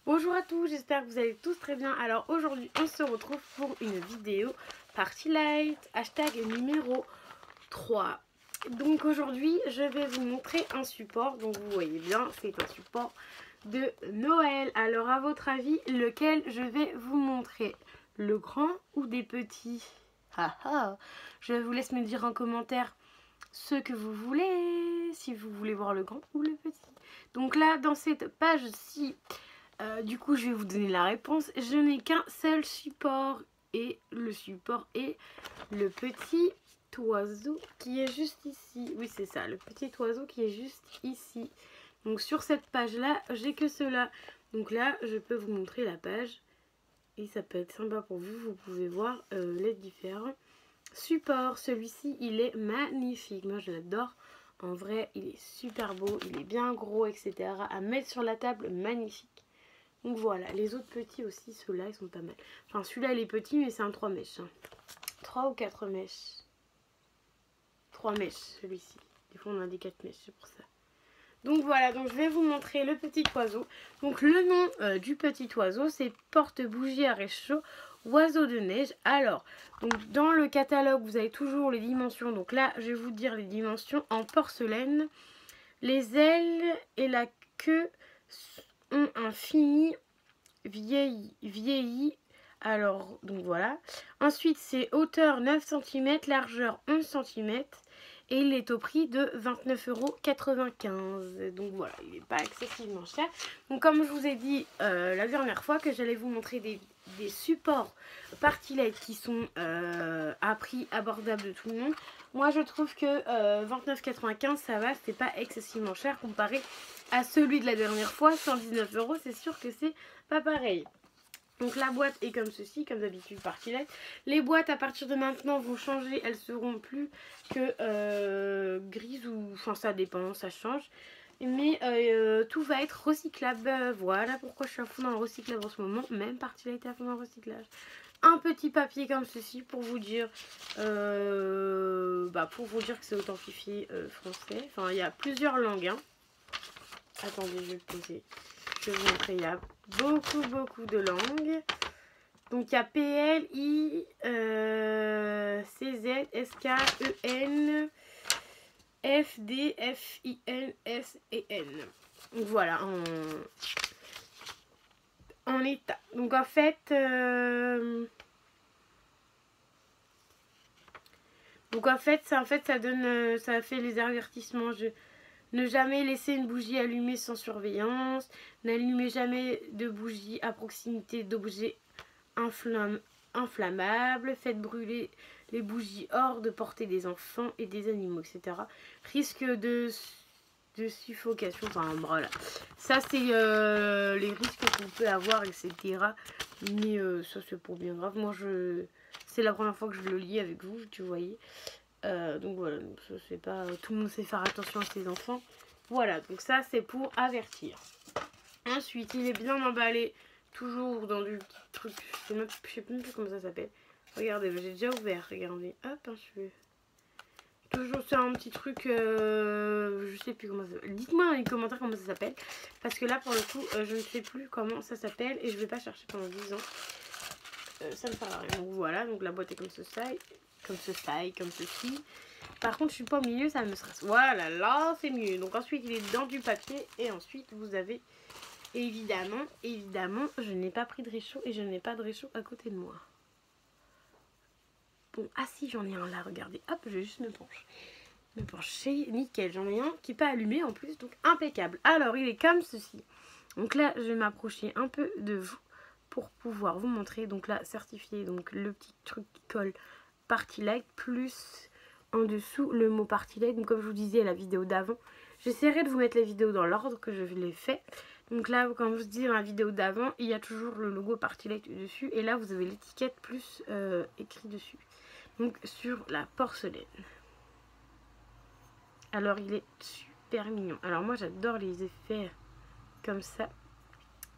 Bonjour à tous, j'espère que vous allez tous très bien. Alors aujourd'hui on se retrouve pour une vidéo Party Light, hashtag numéro 3. Donc aujourd'hui je vais vous montrer un support, donc vous voyez bien c'est un support de Noël. Alors à votre avis lequel je vais vous montrer, le grand ou des petits? Je vous laisse me dire en commentaire ce que vous voulez, si vous voulez voir le grand ou le petit. Donc là dans cette page-ci, du coup, je vais vous donner la réponse. Je n'ai qu'un seul support et le support est le petit oiseau qui est juste ici. Oui, c'est ça, le petit oiseau qui est juste ici. Donc sur cette page-là, j'ai que cela. Donc là, je peux vous montrer la page et ça peut être sympa pour vous. Vous pouvez voir les différents supports. Celui-ci, il est magnifique. Moi, je l'adore. En vrai, il est super beau, il est bien gros, etc. À mettre sur la table, magnifique. Donc voilà, les autres petits aussi, ceux-là, ils sont pas mal. Enfin, celui-là, il est petit, mais c'est un 3 mèches. 3 ou 4 mèches. 3 mèches, celui-ci. Des fois, on a des 4 mèches, c'est pour ça. Donc voilà, donc je vais vous montrer le petit oiseau. Donc le nom du petit oiseau, c'est porte-bougie à réchaud, oiseau de neige. Alors, donc dans le catalogue, vous avez toujours les dimensions. Donc là, je vais vous dire les dimensions en porcelaine. Les ailes et la queue ont un fini vieilli. Alors, donc voilà. Ensuite, c'est hauteur 9 cm, largeur 11 cm. Et il est au prix de 29,95 €. Donc voilà, il n'est pas excessivement cher. Donc comme je vous ai dit la dernière fois que j'allais vous montrer des supports Party Light qui sont à prix abordable de tout le monde. Moi je trouve que 29,95 € ça va, c'est pas excessivement cher comparé à celui de la dernière fois, 119 €. C'est sûr que c'est pas pareil. Donc la boîte est comme ceci, comme d'habitude Party Light. Les boîtes à partir de maintenant vont changer, elles seront plus que grises ou... Enfin ça dépend, ça change. Mais tout va être recyclable. Voilà pourquoi je suis à fond dans le recyclable en ce moment. Même Party Light est à fond dans le recyclage. Un petit papier comme ceci pour vous dire, que c'est authentifié français. Enfin il y a plusieurs langues. Hein. Attendez, je vais le poser. Je vais vous montrer, il y a beaucoup de langues. Donc il y a P, L, I, C, Z, S, K, E, N, F, D, F, I, N, S et N. Donc voilà, en état. Donc en fait, ça donne, ça fait les avertissements. Ne jamais laisser une bougie allumée sans surveillance. N'allumez jamais de bougie à proximité d'objets inflammables. Faites brûler les bougies hors de portée des enfants et des animaux, etc. Risque de suffocation. Enfin voilà. Ça c'est les risques qu'on peut avoir, etc. Mais ça c'est pour bien grave. Moi c'est la première fois que je le lis avec vous, tu voyez. Donc voilà, donc ça c'est pas... Tout le monde sait faire attention à ses enfants. Voilà, donc ça c'est pour avertir. Ensuite, il est bien emballé, toujours dans du petit truc, je sais même plus comment ça s'appelle. Regardez, j'ai déjà ouvert, regardez. Hop, un cheveu. Toujours c'est un petit truc, je sais plus comment ça s'appelle. Dites-moi dans les commentaires comment ça s'appelle. Parce que là, pour le coup, je ne sais plus comment ça s'appelle et je vais pas chercher pendant 10 ans. Ça ne sert à rien. Donc voilà, donc la boîte est comme ceci. Comme ceci. Par contre, je suis pas au milieu, ça me stresse. Voilà, là, c'est mieux. Donc ensuite, il est dans du papier. Et ensuite, vous avez évidemment, je n'ai pas pris de réchaud et je n'ai pas de réchaud à côté de moi. Bon, ah si, j'en ai un là, regardez. Hop, je vais juste me pencher. Nickel, j'en ai un qui n'est pas allumé en plus, donc impeccable. Alors, il est comme ceci. Donc là, je vais m'approcher un peu de vous pour pouvoir vous montrer. Donc là, certifié, donc le petit truc qui colle Party Light, plus en dessous le mot Party Light. Donc comme je vous disais la vidéo d'avant, j'essaierai de vous mettre les vidéos dans l'ordre que je les fais. Donc là, comme je vous dis dans la vidéo d'avant, il y a toujours le logo Party Light dessus. Et là, vous avez l'étiquette plus écrit dessus. Donc sur la porcelaine. Alors il est super mignon. Alors moi j'adore les effets comme ça.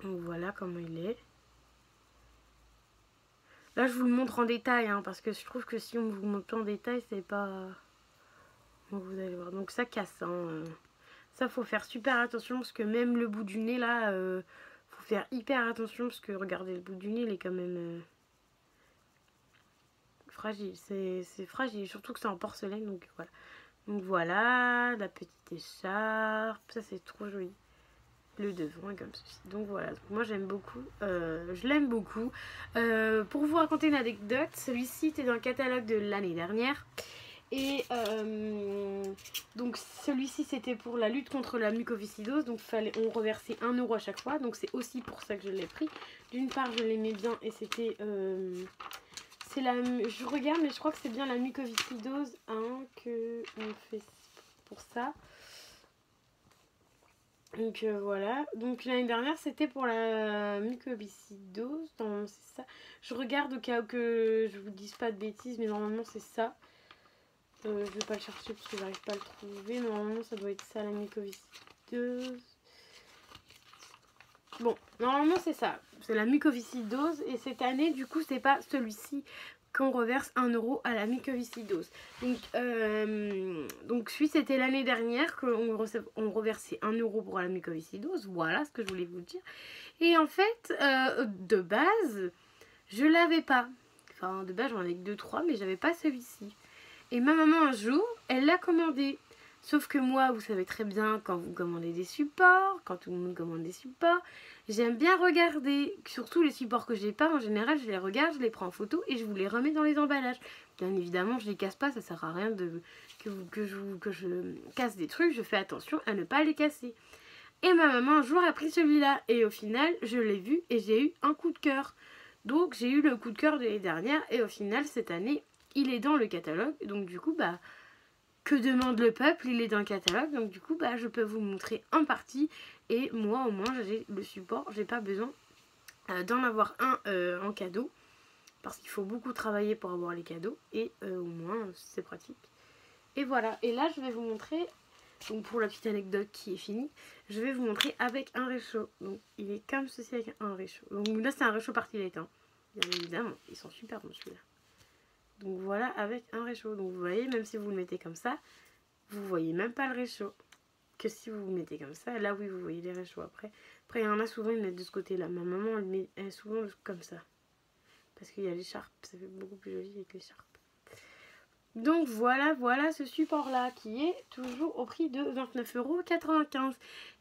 Donc voilà comment il est. Là je vous le montre en détail hein, parce que je trouve que si on vous montre en détail c'est pas... Donc vous allez voir. Donc ça casse. Hein. Ça faut faire super attention parce que même le bout du nez là, faut faire hyper attention parce que regardez, le bout du nez il est quand même fragile. C'est fragile, surtout que c'est en porcelaine, donc voilà. Donc voilà, la petite écharpe, ça c'est trop joli. Le devant est comme ceci. Donc voilà, donc moi j'aime beaucoup, je l'aime beaucoup. Pour vous raconter une anecdote, celui-ci était dans le catalogue de l'année dernière. Et donc celui-ci c'était pour la lutte contre la mucoviscidose. Donc on reversait 1 € à chaque fois. Donc c'est aussi pour ça que je l'ai pris. D'une part je l'aimais bien et c'était... je regarde mais je crois que c'est bien la mucoviscidose hein, que on fait pour ça. Donc voilà, donc l'année dernière c'était pour la mucoviscidose, c'est ça. Je regarde au cas où que je vous dise pas de bêtises, mais normalement c'est ça. Je vais pas le chercher parce que j'arrive pas à le trouver, normalement ça doit être ça la mucoviscidose. Bon, normalement c'est ça, c'est la mucoviscidose et cette année du coup c'est pas celui-ci qu'on reverse 1 € à la mucoviscidose. Donc celui c'était l'année dernière qu'on reversait 1 € pour la mucoviscidose, voilà ce que je voulais vous dire. Et en fait, de base, je l'avais pas. Enfin de base j'en avais que 2-3 mais j'avais pas celui-ci. Et ma maman un jour, elle l'a commandé. Sauf que moi, vous savez très bien, quand vous commandez des supports, quand tout le monde commande des supports, j'aime bien regarder. Surtout les supports que j'ai pas, en général, je les regarde, je les prends en photo et je vous les remets dans les emballages. Bien évidemment, je les casse pas, ça sert à rien que je casse des trucs. Je fais attention à ne pas les casser. Et ma maman un jour a pris celui-là. Et au final, je l'ai vu et j'ai eu un coup de cœur. Donc j'ai eu le coup de cœur de l'année dernière et au final, cette année, il est dans le catalogue. Donc du coup, bah... Que demande le peuple, il est dans le catalogue, donc du coup bah, je peux vous montrer en partie. Et moi au moins j'ai le support, j'ai pas besoin d'en avoir un en cadeau. Parce qu'il faut beaucoup travailler pour avoir les cadeaux. Et au moins c'est pratique. Et voilà, et là je vais vous montrer, donc pour la petite anecdote qui est finie, je vais vous montrer avec un réchaud. Donc il est comme ceci avec un réchaud. Donc là c'est un réchaud Partilette, hein. Bien évidemment, ils sont super bons celui-là. Donc voilà, avec un réchaud. Donc vous voyez, même si vous le mettez comme ça, vous voyez même pas le réchaud. Que si vous le mettez comme ça, là oui, vous voyez les réchauds après. Après, il y en a souvent, ils mettent de ce côté-là. Ma maman, elle met souvent comme ça. Parce qu'il y a l'écharpe. Ça fait beaucoup plus joli avec l'écharpe. Donc voilà ce support-là qui est toujours au prix de 29,95 €.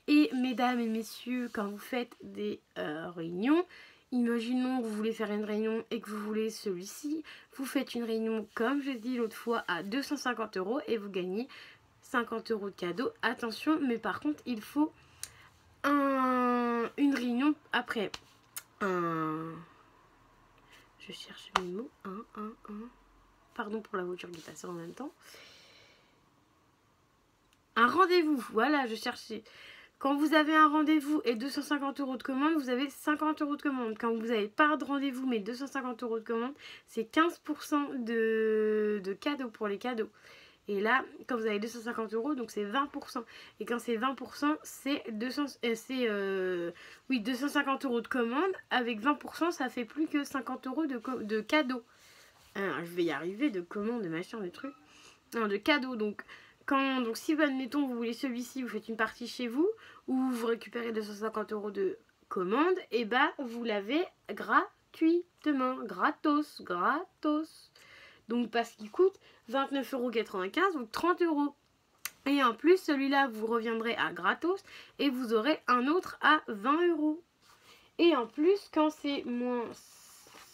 Et mesdames et messieurs, quand vous faites des réunions... Imaginons que vous voulez faire une réunion et que vous voulez celui-ci. Vous faites une réunion, comme je dis l'autre fois, à 250 € et vous gagnez 50 € de cadeau. Attention, mais par contre, il faut une réunion après. Je cherche mes mots. Pardon pour la voiture qui passe en même temps. Un rendez-vous. Voilà, je cherchais. Quand vous avez un rendez-vous et 250 € de commande, vous avez 50 € de commande. Quand vous n'avez pas de rendez-vous mais 250 € de commande, c'est 15% de cadeaux pour les cadeaux. Et là, quand vous avez 250 €, donc c'est 20%. Et quand c'est 20%, c'est 250 € de commande. Avec 20%, ça fait plus que 50 € de cadeaux. Alors, je vais y arriver, de commande, de machin, de trucs. Non, de cadeaux, donc... Donc si, admettons, vous voulez celui-ci, vous faites une partie chez vous, ou vous récupérez 250 € de commande, et bah vous l'avez gratuitement, gratos. Donc parce qu'il coûte 29,95 €, donc 30 €. Et en plus, celui-là, vous reviendrez à gratos, et vous aurez un autre à 20 €. Et en plus, quand c'est moins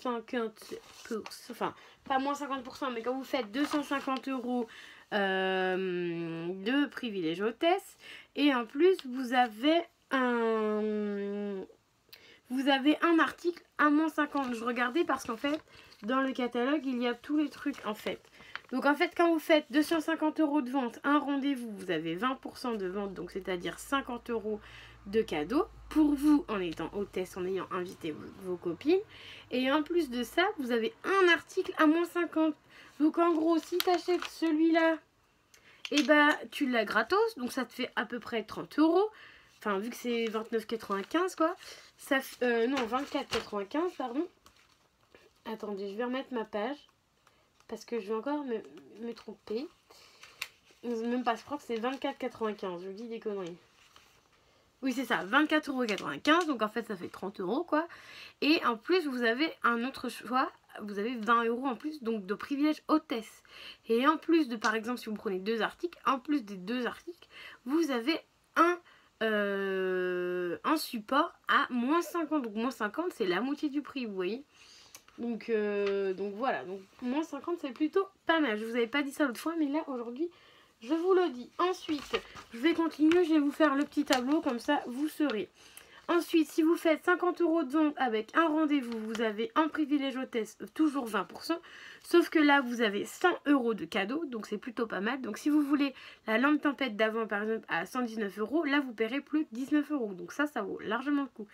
50%, enfin, pas moins 50%, mais quand vous faites 250 € de privilège hôtesse, et en plus vous avez un article à moins 50. Je regardais parce qu'en fait dans le catalogue il y a tous les trucs en fait. Donc en fait quand vous faites 250 € de vente, un rendez-vous, vous avez 20% de vente, donc c'est à dire 50 € de cadeaux pour vous en étant hôtesse, en ayant invité vos copines. Et en plus de ça, vous avez un article à moins 50. Donc en gros, si tu achètes celui-là, et bah tu l'as gratos, donc ça te fait à peu près 30 €. Enfin, vu que c'est 29,95 quoi. Ça, non, 24,95 pardon. Attendez, je vais remettre ma page. Parce que je vais encore me tromper. Même pas, je crois que c'est 24,95. Je dis des conneries. Oui, c'est ça, 24,95 €. Donc en fait, ça fait 30 € quoi. Et en plus, vous avez un autre choix. Vous avez 20 € en plus, donc de privilège hôtesse. Et en plus de, par exemple, si vous prenez 2 articles, en plus des 2 articles, vous avez un support à moins 50. Donc moins 50, c'est la moitié du prix, vous voyez. Donc voilà, donc moins 50, c'est plutôt pas mal. Je vous avais pas dit ça l'autre fois, mais là, aujourd'hui, je vous le dis. Ensuite, je vais continuer, je vais vous faire le petit tableau, comme ça, vous saurez. Ensuite, si vous faites 50 € de vente avec un rendez-vous, vous avez un privilège hôtesse, toujours 20%. Sauf que là, vous avez 100 € de cadeau, donc c'est plutôt pas mal. Donc si vous voulez la lampe tempête d'avant, par exemple, à 119 €, là, vous paierez plus que 19 €. Donc ça vaut largement le coup.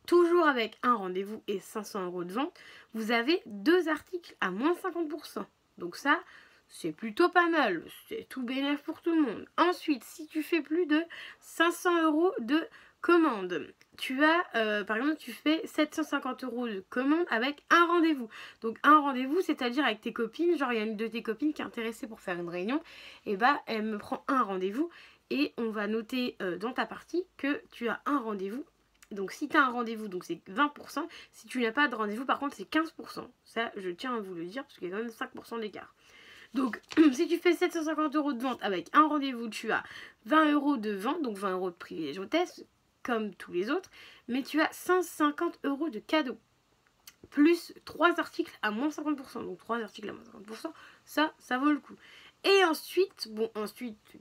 Toujours avec un rendez-vous et 500 € de vente, vous avez 2 articles à moins 50%. Donc ça, c'est plutôt pas mal. C'est tout bénéf pour tout le monde. Ensuite, si tu fais plus de 500 € de commande, tu as, par exemple, tu fais 750 € de commande avec un rendez-vous. Donc un rendez-vous, c'est-à-dire avec tes copines, genre il y a une de tes copines qui est intéressée pour faire une réunion, et bah elle me prend un rendez-vous et on va noter dans ta partie que tu as un rendez-vous. Donc si tu as un rendez-vous, donc c'est 20%. Si tu n'as pas de rendez-vous, par contre, c'est 15%. Ça, je tiens à vous le dire, parce qu'il y a quand même 5% d'écart. Donc, si tu fais 750 € de vente avec un rendez-vous, tu as 20 € de vente, donc 20 € de privilège hôtesse, comme tous les autres. Mais tu as 150 € de cadeau. Plus 3 articles à moins 50%. Donc 3 articles à moins 50%, ça vaut le coup. Et ensuite,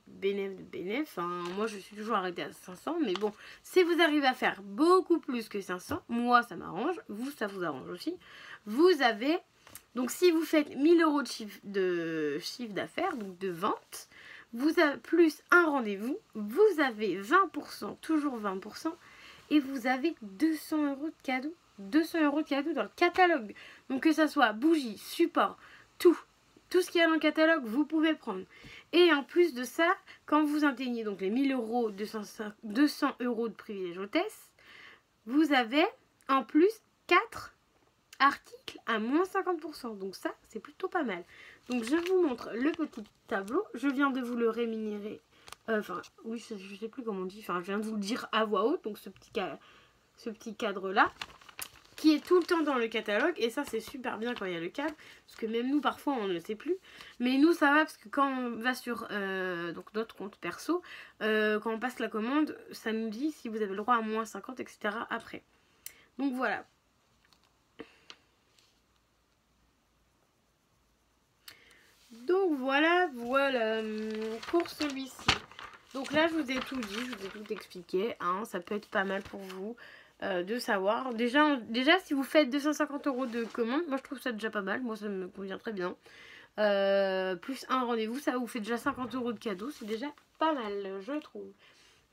bénéf de bénéf, moi je suis toujours arrêtée à 500, mais bon, si vous arrivez à faire beaucoup plus que 500, moi ça m'arrange, vous ça vous arrange aussi. Vous avez, donc si vous faites 1000 € de chiffre d'affaires, donc de vente, vous avez plus un rendez-vous, vous avez 20%, toujours 20%, et vous avez 200 € de cadeau. 200 € de cadeau dans le catalogue. Donc que ça soit bougie, support, tout ce qu'il y a dans le catalogue, vous pouvez prendre. Et en plus de ça, quand vous atteignez donc les 1000 €, 200 € de privilège hôtesse, vous avez en plus 4 articles à moins 50%. Donc ça, c'est plutôt pas mal. Donc je vous montre le petit tableau. Je viens de vous le rémunérer. Oui, je sais plus comment on dit. Enfin, je viens de vous le dire à voix haute. Donc ce petit cadre-là, qui est tout le temps dans le catalogue, et ça c'est super bien quand il y a le cadre, parce que même nous parfois on ne sait plus, mais nous ça va parce que quand on va sur donc notre compte perso, quand on passe la commande, ça nous dit si vous avez le droit à moins 50, etc. après. Donc voilà. Donc voilà pour celui-ci. Donc là je vous ai tout dit, je vous ai tout expliqué, ça peut être pas mal pour vous. De savoir. Déjà, si vous faites 250 € de commande, moi je trouve ça déjà pas mal. Moi ça me convient très bien. Plus un rendez-vous, ça vous fait déjà 50 € de cadeau. C'est déjà pas mal, je trouve.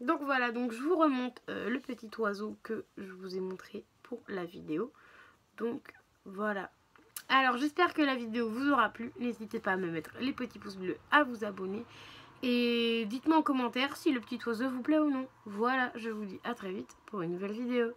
Donc voilà, donc je vous remonte le petit oiseau que je vous ai montré pour la vidéo. Donc voilà. Alors j'espère que la vidéo vous aura plu. N'hésitez pas à me mettre les petits pouces bleus, à vous abonner. Et dites-moi en commentaire si le petit oiseau vous plaît ou non. Voilà, je vous dis à très vite pour une nouvelle vidéo.